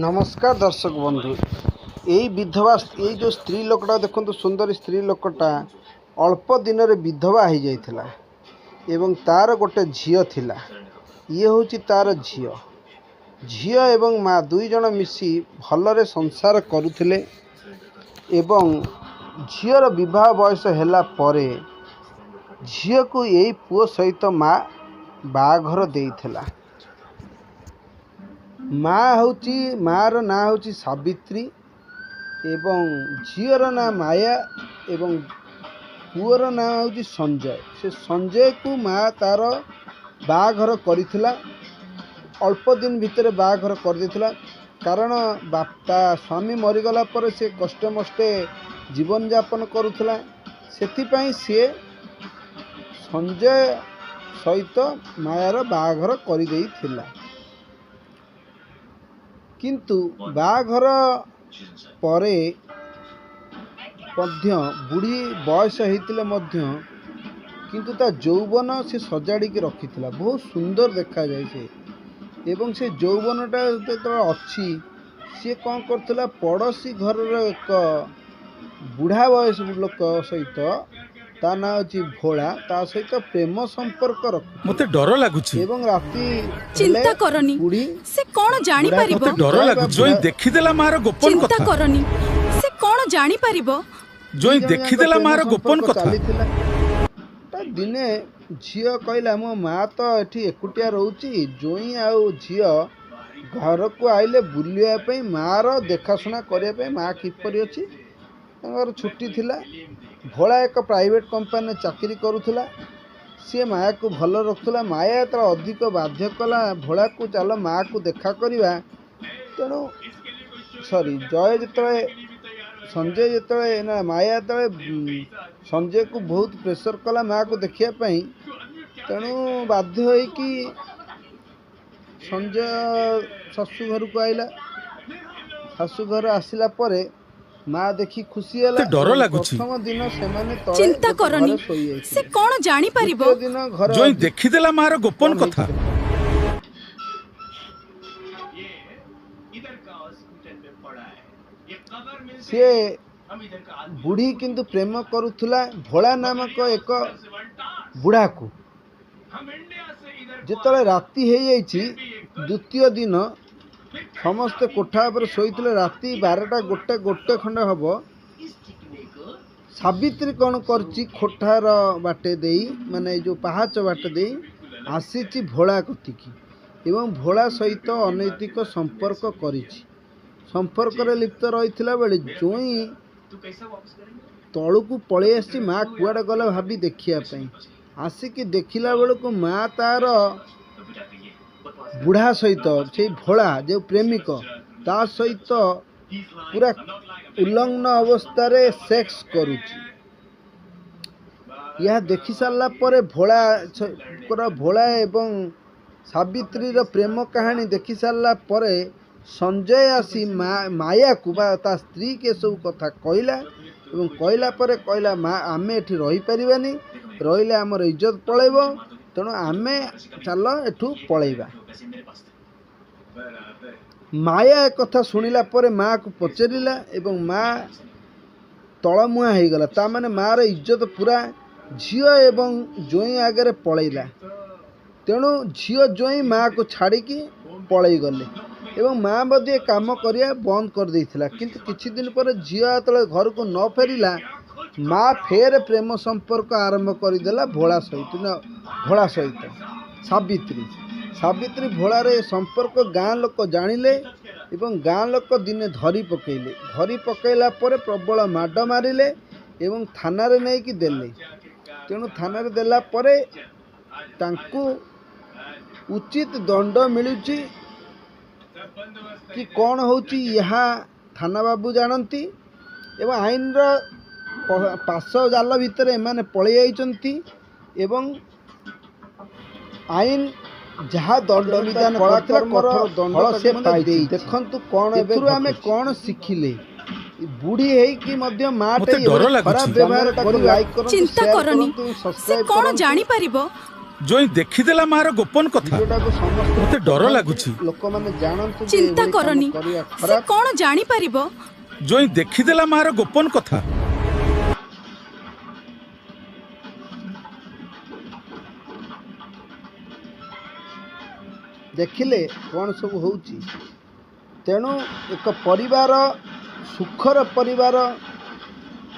नमस्कार दर्शक बंधु यही विधवा यही जो स्त्री लोकटा देखो सुंदर स्त्री लोकटा अल्प दिन रे विधवा हो जाइथिला एवं तार गोटे झियो थिला। ये हूँ तार झियो झियो एवं माँ दुई जन मिसी भलरे संसार करुथिले एवं झियर विवाह बयस हैला परे झियो को यही पुओ सहित माँ बाघर देइथिला। माँ हूँ मार ना हूँ सावित्री एवं झीर ना माया एवं पुअर ना हूँ संजय। से संजय को माँ तार बाघर करिथिला अल्प दिन भितर बाघर कर देथिला। कारण बापा स्वामी मरीगला पर से कष्टे मष्टे जीवन यापन करुथिला सेथिपाई सी संजय सहित मायार बाघर कर देइथिला। किंतु बाघर परे मध्य बुढ़ी बयस होते किंतु ता यौवन से सजाड़ी के रखिथिला बहुत सुंदर देखा जाए से एवं से यौवनटा जो अच्छी सी कौन करथिला पड़ोसी घर एक बुढ़ा बयस लोक सहित ता ना अच्छी भोला ता सहित प्रेम संपर्क रख मते डर लागुची एवं राती चिंता करनी बुढ़ी से कौन जानी परिबो मते डर लागुची जोई देखिदेला मार गोपन चिंता कथा करनी से कौन जानी परिबो जोई देखिदेला मार गोपन कथा दिने झियो कहला मो माँ तो एठी एकुटिया रोची जोई आउ झियो घर को आइले बुलिया मार देखाशुना करने माँ किपरि अच्छी छुट्टी थिला। भोला एक प्राइवेट कंपनी चाकरी करुला सी माया को भल रखुला। माया तो अधिक बाध्य कला भोला को चल माँ को देखा करवा तेणु सॉरी जय जिते संजय जिते ना माया जो संजय को बहुत प्रेसर कला माँ को देखापी तेणु बाध्य हो कि संजय शाशु घर को आइला। शाशु घर आसला परे माँ देखी खुशी है डर लागुची प्रथम दिन से चिंता करनी से कौन जानी परिबो दिन घर जोई देखिदेला मार गोपन कथा सी बुढ़ी किंतु प्रेम करुला भोला नामक एक बुढ़ा को जिते राति हो जाइछि द्वितीय दिन समस्ते कोठा पर शोते राति 12टा गोटे खंड हम सावित्री कौन करची कोठार बाटे दे माने जो पहाच बाटे दे आसी भोला कतिकी एवं भोला सहित अनैतिक संपर्क करिछि। संपर्क रे लिप्त रही बेले जोई तलू को पलि आसी माँ कुआड़े गला भाभी देखापी आसिकी देखला बेलू माँ तार बुढ़ा सहित से भोला जो प्रेमिक ता सहित पूरा उल्लंघन अवस्था सेक्स करुची। यह देखि सारा पर भोला एवं सावित्री प्रेम कहानी देखि सारा पर संजय आसी माया को ता स्त्री के सब कथा कहला एवं कहला पर कहला माँ आमे एठी रही परिबानी रहिले आमर इज्जत पळेबो तेणु आमे चल एठू पलैबा। माया एक कथा शुणिला पर माँ को पचारा एवं माँ तलमुआ हो गला ता माने मार इज्जत पूरा झियो एवं जोई आगे पलैला तेणु झियो जोई माँ को छाड़िकी पलै गले एवं माँ बदे काम करिया बंद कर देइथिला। किंतु किछि दिन पर झियो तले घर को न फेरिला माँ फेर प्रेम संपर्क आरंभ करदेला भोला सहित सावित्री भोलार संपर्क गाँ लोक जानिले एवं गाँ लोक दिने धरी पकैला पर प्रबल माड मारिले एवं थाना रे नहीं कि देले तेणु थाना रे देला परे तांकु उचित दंड मिलुची कि कौन होची यहाँ थाना बाबू जानती एवं आईन पास जाल भितर एमाने पलि जाइचंती एवं आईन जहाँ दंड विधान दंड से पाई देखंतु कौन एबेरु आमे कौन शिखिले बुढ़ी है कि मध्य माटे खराब व्यवहार चिंता करनी से कौन जानी परिबो ଜୋଇଁ ଦେଖିଦେଲା ମାର ଗୋପନ କଥା। ଭିଡ଼ିଓଟାକୁ ସମସ୍ତେ ମତେ ଡର ଲାଗୁଛି। ଲୋକମାନେ ଜାଣନ୍ତୁ ଯେ ଚିନ୍ତା ଏଭଳି କାମ କରନି କରିବା ସେ ଖରାପ। କଣ ଜାଣିପାରିବ? ଜୋଇଁ ଦେଖିଦେଲା ମାର ଗୋପନ କଥା। ଦେଖିଲେ କ'ଣ ସବୁ ହେଉଛି। ତେଣୁ ଏକ ପରିବାର, ସୁଖର ପରିବାର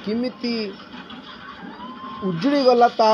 କେମିତି ଉଜୁଡ଼ି ଗଲା ତା